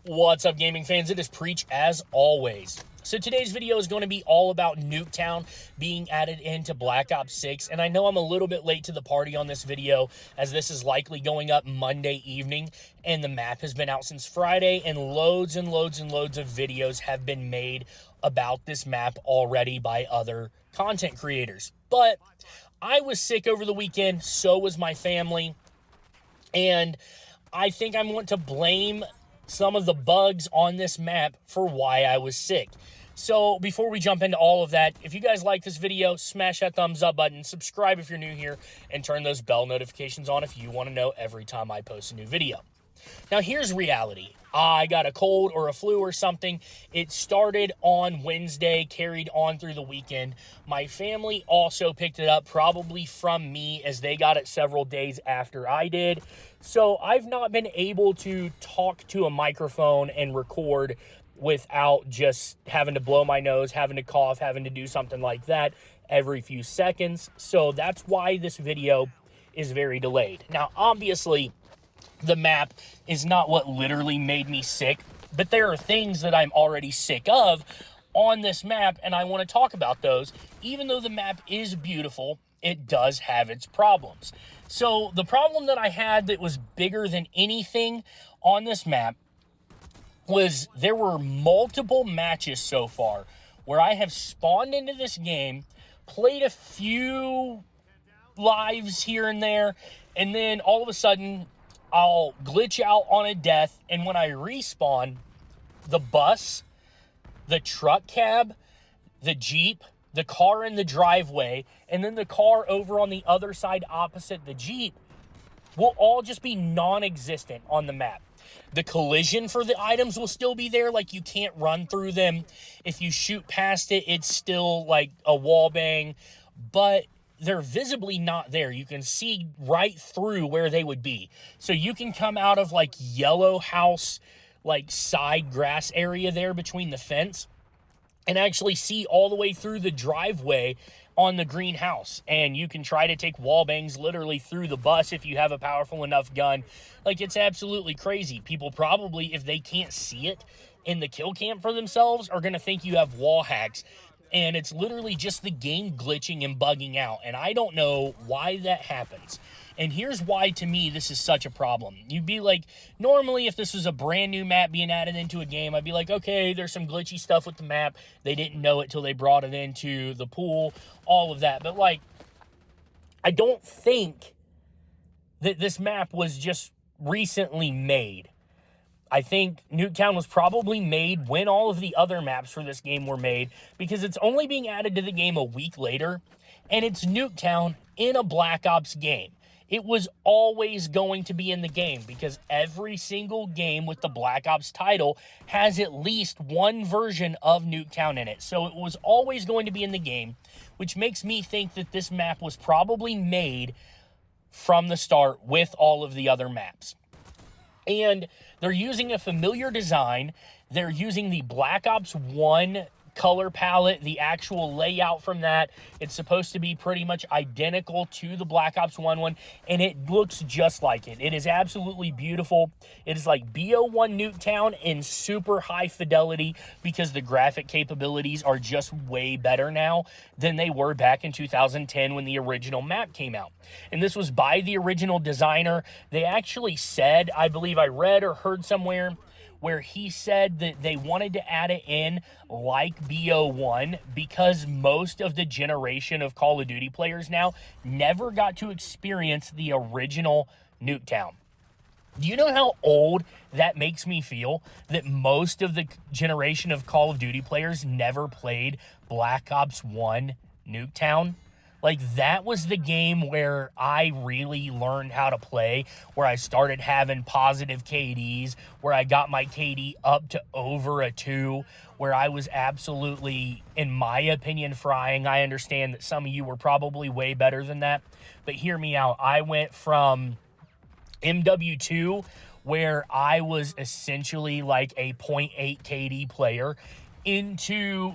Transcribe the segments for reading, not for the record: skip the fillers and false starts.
What's up, gaming fans? It is Preach as always. So today's video is going to be all about NUKETOWN being added into Black Ops 6, and I know I'm a little bit late to the party on this video, as this is likely going up Monday evening, and the map has been out since Friday, and loads and loads and loads of videos have been made about this map already by other content creators. But I was sick over the weekend, so was my family, and I think I'm going to blame some of the bugs on this map for why I was sick. So before we jump into all of that, if you guys like this video, smash that thumbs up button, subscribe if you're new here, and turn those bell notifications on if you want to know every time I post a new video. Now here's reality. I got a cold or a flu or something. It started on Wednesday, carried on through the weekend. My family also picked it up, probably from me, as they got it several days after I did. So I've not been able to talk to a microphone and record without just having to blow my nose, having to cough, having to do something like that every few seconds. So that's why this video is very delayed. Now, obviously, the map is not what literally made me sick, but there are things that I'm already sick of on this map, and I want to talk about those. Even though the map is beautiful, it does have its problems. So the problem that I had that was bigger than anything on this map was there were multiple matches so far where I have spawned into this game, played a few lives here and there, and then all of a sudden I'll glitch out on a death, and when I respawn, the bus, the truck cab, the Jeep, the car in the driveway, and then the car over on the other side opposite the Jeep will all just be non-existent on the map. The collision for the items will still be there, like you can't run through them. If you shoot past it, it's still like a wall bang, but they're visibly not there. You can see right through where they would be. So you can come out of like yellow house, like side grass area there between the fence, and actually see all the way through the driveway on the greenhouse. And you can try to take wall bangs literally through the bus if you have a powerful enough gun. Like, it's absolutely crazy. People probably, if they can't see it in the kill cam for themselves, are going to think you have wall hacks. And it's literally just the game glitching and bugging out. And I don't know why that happens. And here's why, to me, this is such a problem. You'd be like, normally if this was a brand new map being added into a game, I'd be like, okay, there's some glitchy stuff with the map. They didn't know it till they brought it into the pool, all of that. But like, I don't think that this map was just recently made. I think NUKETOWN was probably made when all of the other maps for this game were made, because it's only being added to the game a week later, and it's NUKETOWN in a Black Ops game. It was always going to be in the game, because every single game with the Black Ops title has at least one version of NUKETOWN in it. So it was always going to be in the game, which makes me think that this map was probably made from the start with all of the other maps. And they're using a familiar design. They're using the Black Ops 1 color palette, the actual layout from that. It's supposed to be pretty much identical to the Black Ops 1 one, and it looks just like it. It is absolutely beautiful. It is like BO1 NUKETOWN in super high fidelity, because the graphic capabilities are just way better now than they were back in 2010 when the original map came out. And this was by the original designer. They actually said, I believe I read or heard somewhere, where he said that they wanted to add it in like BO1 because most of the generation of Call of Duty players now never got to experience the original NUKETOWN. Do you know how old that makes me feel, that most of the generation of Call of Duty players never played Black Ops 1 NUKETOWN? Like, that was the game where I really learned how to play, where I started having positive KDs, where I got my KD up to over a 2, where I was absolutely, in my opinion, frying. I understand that some of you were probably way better than that, but hear me out. I went from MW2, where I was essentially like a 0.8 KD player, into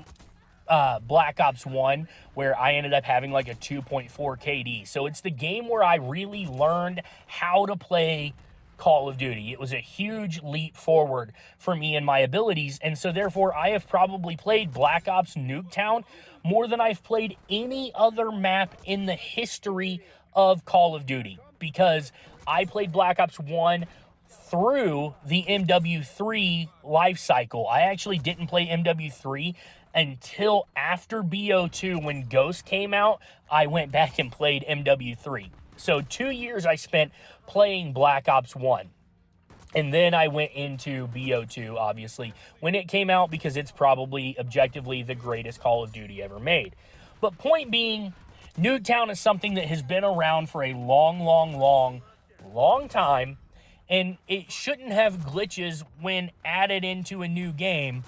Black Ops 1, where I ended up having like a 2.4 KD. So it's the game where I really learned how to play Call of Duty. It was a huge leap forward for me and my abilities, and so therefore I have probably played Black Ops Nuketown more than I've played any other map in the history of Call of Duty, because I played Black Ops 1 through the MW3 life cycle. I actually didn't play MW3 until after BO2. When Ghost came out, I went back and played MW3. So 2 years I spent playing Black Ops 1. And then I went into BO2, obviously, when it came out, because it's probably objectively the greatest Call of Duty ever made. But point being, Nuketown is something that has been around for a long time, and it shouldn't have glitches when added into a new game.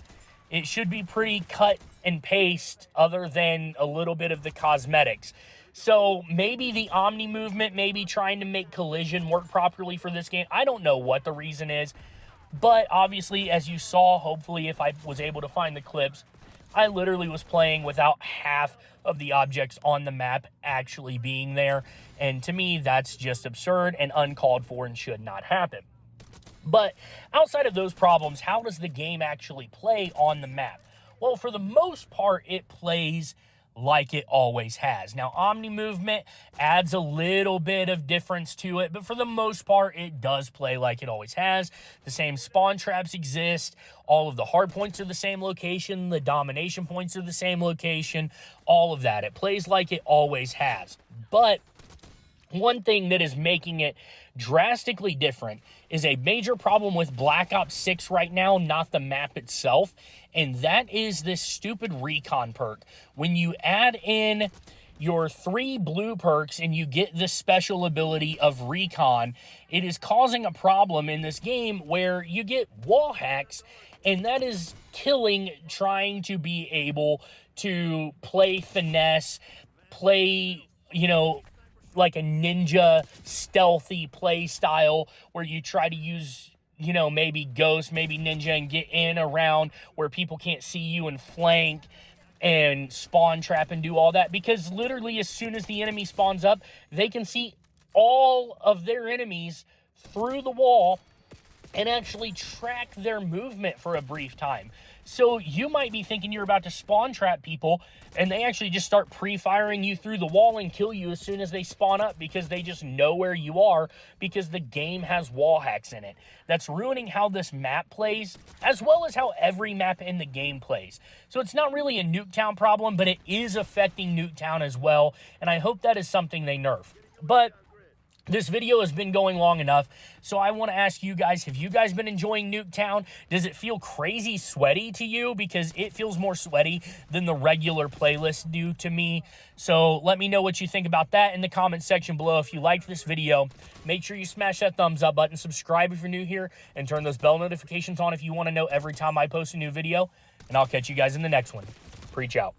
It should be pretty cut and paste, other than a little bit of the cosmetics. So maybe the Omni movement, maybe trying to make collision work properly for this game. I don't know what the reason is, but obviously, as you saw, hopefully if I was able to find the clips, I literally was playing without half of the objects on the map actually being there. And to me, that's just absurd and uncalled for and should not happen. But outside of those problems, how does the game actually play on the map? Well, for the most part, it plays like it always has. Now, Omni movement adds a little bit of difference to it, but for the most part, it does play like it always has. The same spawn traps exist. All of the hard points are the same location. The domination points are the same location. All of that. It plays like it always has. But one thing that is making it drastically different is a major problem with Black Ops 6 right now, not the map itself, and that is this stupid recon perk. When you add in your 3 blue perks and you get the special ability of recon, it is causing a problem in this game where you get wall hacks, and that is killing trying to be able to play finesse, play, like a ninja stealthy play style where you try to use, maybe Ghost, maybe Ninja, and get in around where people can't see you and flank and spawn trap and do all that. Because literally as soon as the enemy spawns up, they can see all of their enemies through the wall and actually track their movement for a brief time. So you might be thinking you're about to spawn trap people, and they actually just start pre-firing you through the wall and kill you as soon as they spawn up, because they just know where you are, because the game has wall hacks in it. That's ruining how this map plays, as well as how every map in the game plays. So it's not really a Nuketown problem, but it is affecting Nuketown as well, and I hope that is something they nerf. But this video has been going long enough, so I want to ask you guys, have you guys been enjoying Nuketown? Does it feel crazy sweaty to you? Because it feels more sweaty than the regular playlists do to me. So let me know what you think about that in the comment section below. If you liked this video, make sure you smash that thumbs up button, subscribe if you're new here, and turn those bell notifications on if you want to know every time I post a new video. And I'll catch you guys in the next one. Preach out.